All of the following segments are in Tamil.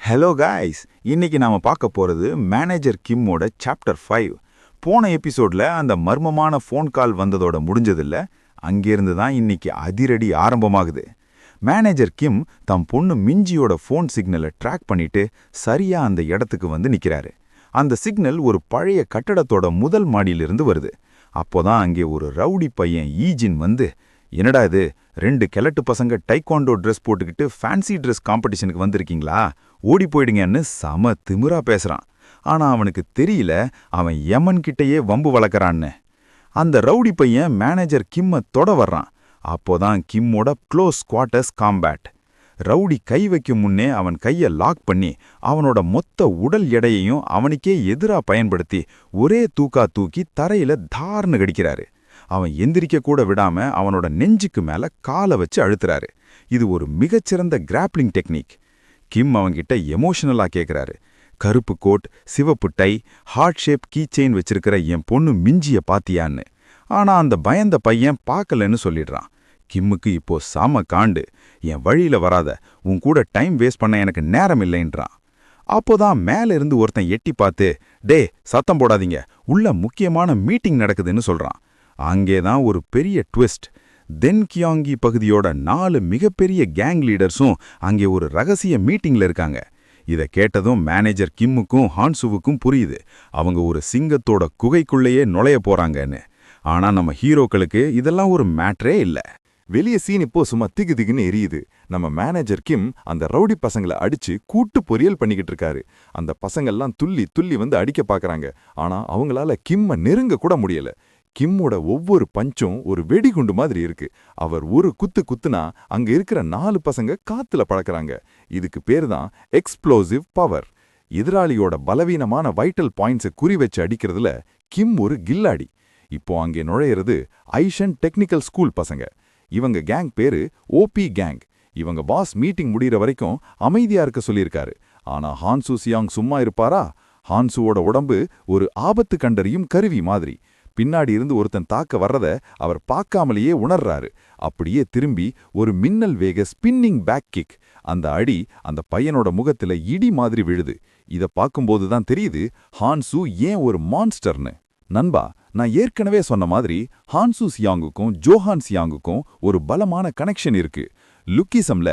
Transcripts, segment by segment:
ஹலோ காய்ஸ், இன்னைக்கு நாம பார்க்க போறது மேனேஜர் கிம்மோட சாப்டர் 5. போன எபிசோட்ல அந்த மர்மமான ஃபோன் கால் வந்ததோட முடிஞ்சதில்ல. அங்கிருந்து தான் இன்னைக்கு அதிரடி ஆரம்பமாகுது. மேனேஜர் கிம் தம் பொண்ணு மிஞ்சியோட ஃபோன் சிக்னலை ட்ராக் பண்ணிட்டு சரியா அந்த இடத்துக்கு வந்து நிக்கிறாரு. அந்த சிக்னல் ஒரு பழைய கட்டடத்தோட முதல் மாடியிலிருந்து வருது. அப்போதான் அங்கே ஒரு ரவுடி பையன் ஈஜின் வந்து, என்னடா இது, 2 கிழட்டு பசங்க டைக்வாண்டோ ட்ரெஸ் போட்டுக்கிட்டு ஃபேன்சி ட்ரெஸ் காம்படிஷனுக்கு வந்திருக்கீங்களா, ஓடி போயிடுங்கன்னு சம திமிரா பேசுறான். ஆனா அவனுக்கு தெரியல அவன் யமன் கிட்டயே வம்பு வளர்க்கறான்னு. அந்த ரவுடி பையன் மேனேஜர் கிம்ம தொட வர்றான். அப்போதான் கிம்மோட க்ளோஸ் குவார்ட்டர்ஸ் காம்பேட். ரவுடி கை வைக்கும் முன்னே அவன் கையை லாக் பண்ணி அவனோட மொத்த உடல் எடையையும் அவனுக்கே எதிரா பயன்படுத்தி ஒரே தூக்கா தூக்கி தரையில தார்னு கடிக்கிறாரு. அவன் எந்திரிக்க கூட விடாம அவனோட நெஞ்சுக்கு மேல காலை வச்சு அழுத்துறாரு. இது ஒரு மிகச்சிறந்த கிராப்ளிங் டெக்னிக். கிம் அவன்கிட்ட எமோஷனலா கேட்கிறாரு, கருப்பு கோட், சிவப்பு tie, heart shape key chain வச்சிருக்கிற என் பொண்ணு மிஞ்சிய பாத்தியான்னு. ஆனா அந்த பயந்த பையன் பார்க்கலன்னு சொல்லிடுறான். கிம்முக்கு இப்போ சாம காண்டு, என் வழியில வராத, உன் கூட டைம் வேஸ்ட் பண்ண எனக்கு நேரம் இல்லைன்றான். அப்போதான் மேல இருந்து ஒருத்தன் எட்டி பார்த்து, டே சத்தம் போடாதீங்க, உள்ள முக்கியமான மீட்டிங் நடக்குதுன்னு சொல்றான். அங்கேதான் ஒரு பெரிய ட்விஸ்ட். தென்கியாங்கி பகுதியோட 4 மிகப்பெரிய கேங் லீடர்ஸும் அங்கே ஒரு ரகசிய மீட்டிங்ல இருக்காங்க. இத கேட்டதும் மேனேஜர் கிம்முக்கும் ஹான்சுவுக்கும் புரியுது, அவங்க ஒரு சிங்கத்தோட குகைக்குள்ளேயே நுழைய போறாங்கன்னு. ஆனா நம்ம ஹீரோக்களுக்கு இதெல்லாம் ஒரு மேட்டரே இல்ல. வெளிய சீன் இப்போ சும்மா திகு திகுன்னு எரியுது. நம்ம மேனேஜர் கிம் அந்த ரவுடி பசங்களை அடிச்சு கூட்டு பொரியல் பண்ணிக்கிட்டு இருக்காரு. அந்த பசங்கள்லாம் துள்ளி துள்ளி வந்து அடிக்க பாக்குறாங்க. ஆனா அவங்களால கிம்ம நெருங்க கூட முடியல. கிம்மோட ஒவ்வொரு பஞ்சும் ஒரு வெடிகுண்டு மாதிரி இருக்கு. அவர் ஒரு குத்து குத்துனா அங்க இருக்கிற 4 பசங்க காத்துல பறக்கறாங்க. இதுக்கு பேரு தான் எக்ஸ்ப்ளோசிவ் பவர். எதிராளியோட பலவீனமான வைட்டல் பாயிண்ட்ஸை குறி வச்சு அடிக்கிறதுல கிம் ஒரு கில்லாடி. இப்போ அங்கே நுழையிறது ஐஷன் டெக்னிக்கல் ஸ்கூல் பசங்க. இவங்க கேங் பேரு ஓபி கேங். இவங்க பாஸ் மீட்டிங் முடிகிற வரைக்கும் அமைதியா இருக்க சொல்லியிருக்காரு. ஆனா ஹான்சு சியாங் சும்மா இருப்பாரா? ஹான்சுவோட உடம்பு ஒரு ஆபத்து கண்டறியும் கருவி மாதிரி. பின்னாடி இருந்து ஒருத்தன் தாக்க வர்றத அவர் பார்க்காமலேயே உணர்றாரு. அப்படியே திரும்பி ஒரு மின்னல் வேக ஸ்பின்னிங் பேக் கிக். அந்த அடி அந்த பையனோட முகத்துல இடி மாதிரி விழுது. இத பார்க்கும்போது தான் தெரியுது ஹான்சு ஏன் ஒரு மான்ஸ்டர்னு. நண்பா, நான் ஏற்கனவே சொன்ன மாதிரி ஹான்சு சியாங்குக்கும் ஜோஹான் சியாங்குக்கும் ஒரு பலமான கனெக்ஷன் இருக்கு. லுக்கிசம்ல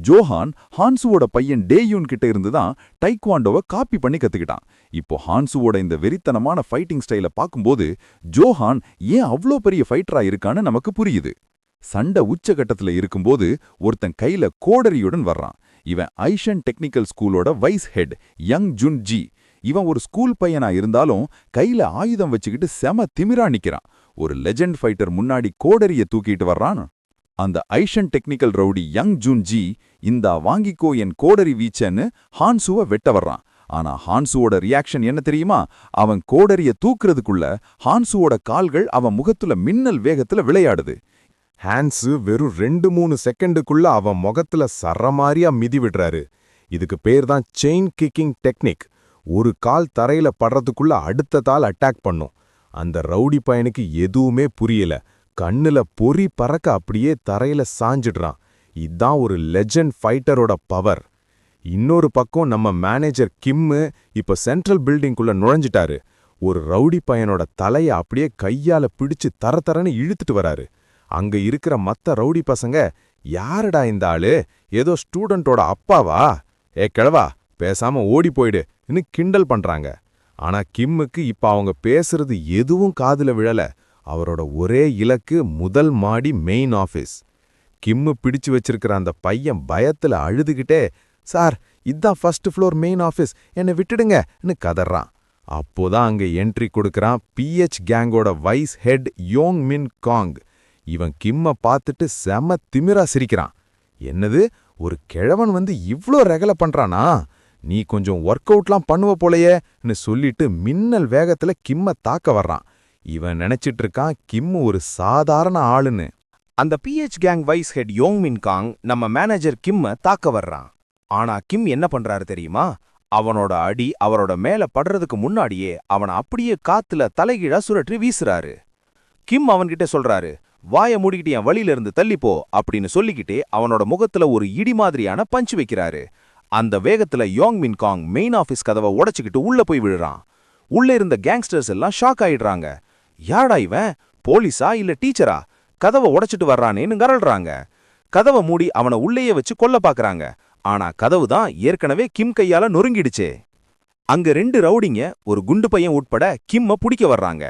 ஜோஹான் ஹான்சுவோட பையன் டேயூன் கிட்ட இருந்து தான் டைக்வாண்டோவை காப்பி பண்ணி கத்துக்கிட்டான். இப்போ ஹான்சுவோட இந்த வெறித்தனமான ஃபைட்டிங் ஸ்டைலை பார்க்கும்போது ஜோஹான் ஏன் அவ்வளோ பெரிய ஃபைட்டரா இருக்கான்னு நமக்கு புரியுது. சண்டை உச்சகட்டத்துல இருக்கும்போது ஒருத்தன் கையில கோடரியுடன் வர்றான். இவன் ஐஷன் டெக்னிக்கல் ஸ்கூலோட vice head Young Jun Ji. இவன் ஒரு ஸ்கூல் பையனா இருந்தாலும் கையில ஆயுதம் வச்சுக்கிட்டு செம திமிரா நிக்கிறான். ஒரு லெஜெண்ட் ஃபைட்டர் முன்னாடி கோடரிய தூக்கிட்டு வர்றான். அந்த ஐஷன் technical rowdy Young Jun Ji, இந்தா வாங்கிக்கோ என் கோடரி வீச்சன்னு ஹான்சுவை வெட்ட வர்றான். ஆனா ஹான்சுவோட ரியாக்ஷன் என்ன தெரியுமா? அவன் கோடரிய தூக்குறதுக்குள்ள ஹான்சுவோட கால்கள் அவன் முகத்துல மின்னல் வேகத்துல விளையாடுது. ஹான்சு வெறும் 2-3 செகண்டுக்குள்ள அவன் முகத்துல சரமாரியா மிதி விடுறாரு. இதுக்கு பேர் தான் செயின் கிக்கிங் டெக்னிக். ஒரு கால் தரையில படுறதுக்குள்ள அடுத்த தாள் அட்டாக் பண்ணும். அந்த ரவுடி பையனுக்கு எதுவுமே புரியல. கண்ணுல பொறி பறக்க அப்படியே தரையில சாஞ்சிடுறான். இதான் ஒரு லெஜெண்ட் ஃபைட்டரோட பவர். இன்னொரு பக்கம் நம்ம மேனேஜர் கிம்மு இப்ப சென்ட்ரல் பில்டிங்குள்ள நுழைஞ்சிட்டாரு. ஒரு ரவுடி பையனோட தலைய அப்படியே கையால பிடிச்சு தரன்னு இழுத்துட்டு வராரு. அங்க இருக்கிற மத்த ரவுடி பசங்க, யாருடா இந்த ஆளு, ஏதோ ஸ்டூடெண்டோட அப்பாவா, கிழவா பேசாம ஓடி போயிடுன்னு கிண்டல் பண்றாங்க. ஆனா கிம்முக்கு இப்ப அவங்க பேசுறது எதுவும் காதுல விழல. அவரோட ஒரே இலக்கு முதல் மாடி மெயின் ஆஃபீஸ். கிம்மு பிடிச்சு வச்சிருக்கிற அந்த பையன் பயத்துல அழுதுகிட்டே, சார் இதான் ஃபர்ஸ்ட் ஃப்ளோர் மெயின் ஆஃபீஸ், என்னை விட்டுடுங்கன்னு கதறான். அப்போதான் அங்க என்ட்ரி கொடுக்கறான் பிஎச் கேங்கோட vice head Yong Min Kang. இவன் கிம்ம பார்த்துட்டு செம திமிரா சிரிக்கிறான். என்னது, ஒரு கிழவன் வந்து இவ்ளோ ரெகல பண்றானா, நீ கொஞ்சம் ஒர்க் அவுட்லாம் பண்ணுவ போலையேன்னு சொல்லிட்டு மின்னல் வேகத்துல கிம்ம தாக்க வர்றான். இவன் நினைச்சிட்டு இருக்கான் கிம்மு ஒரு சாதாரண ஆளுன்னு. அந்த PH gang vice head Yong Min Kang நம்ம மேனேஜர் கிம்ம தாக்க வர்றான். ஆனா கிம் என்ன பண்றாரு தெரியுமா? அவனோட அடி அவரோட மேல படுறதுக்கு முன்னாடியே அவனை அப்படியே காத்துல தலைகீழா சுழற்றி வீசுறாரு. கிம் அவன்கிட்ட சொல்றாரு, வாய மூடிக்கிட்டு என் வழியில இருந்து தள்ளிப்போ அப்படின்னு சொல்லிக்கிட்டே அவனோட முகத்துல ஒரு இடி மாதிரியான பஞ்சு வைக்கிறாரு. அந்த வேகத்துல யோங் மின் காங் மெயின் ஆபீஸ் கதவை உடைச்சுக்கிட்டு உள்ள போய் விழுறான். உள்ள இருந்த கேங்ஸ்டர்ஸ் எல்லாம் ஷாக் ஆயிடுறாங்க. யாடா இவன், போலீஸா இல்ல டீச்சரா, கதவை உடைச்சிட்டு வர்றானேன்னு கரல்றாங்க. கதவை மூடி அவனை உள்ளேயே வச்சு கொல்ல பாக்குறாங்க. ஆனா கதவு தான் ஏற்கனவே கிம் கையால நொறுங்கிடுச்சே. அங்க 2 ரவுடிங்க ஒரு குண்டு பையன் உட்பட கிம்ம பிடிக்க வர்றாங்க.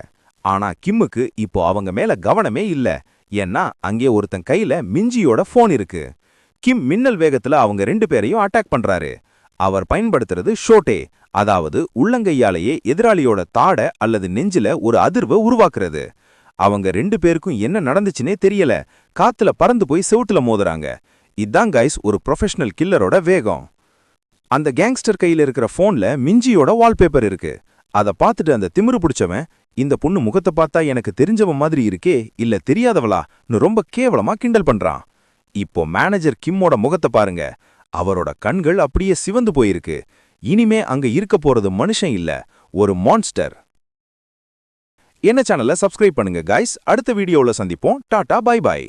ஆனா கிம்முக்கு இப்போ அவங்க மேல கவனமே இல்ல. ஏன்னா அங்கே ஒருத்தன் கையில மிஞ்சியோட போன் இருக்கு. கிம் மின்னல் வேகத்துல அவங்க 2 பேரையும் அட்டாக் பண்றாரு. அவர் பயன்படுத்துறது ஷோட்டே, அதாவது உள்ளங்கையாலேயே எதிராளியோட தாட அல்லது நெஞ்சில ஒரு அதிர்வை உருவாக்குறது. அவங்க 2 பேருக்கும் என்ன நடந்துச்சுனே தெரியல. காத்துல பறந்து போய் செவுட்டுல மோதுறாங்க. இதான் கைஸ் ஒரு ப்ரொஃபஷனல் கில்லரோட வேகம். அந்த கேங்ஸ்டர் கையில இருக்கிற போன்ல மிஞ்சியோட வால்பேப்பர் இருக்கு. அத பார்த்துட்டு அந்த திமிரு பிடிச்சவன், இந்த பொண்ணு முகத்தை பார்த்தா எனக்கு தெரிஞ்சவன் மாதிரி இருக்கே, இல்ல தெரியாதவளான்னு ரொம்ப கேவலமா கிண்டல் பண்றான். இப்போ மேனேஜர் கிம்மோட முகத்தை பாருங்க. அவரோட கண்கள் அப்படியே சிவந்து போயிருக்கு. இனிமே அங்க இருக்க போறது மனுஷன் இல்ல, ஒரு மான்ஸ்டர். என்ன சேனலை சப்ஸ்கிரைப் பண்ணுங்க கைஸ். அடுத்த வீடியோல சந்திப்போம். டாடா பை பை.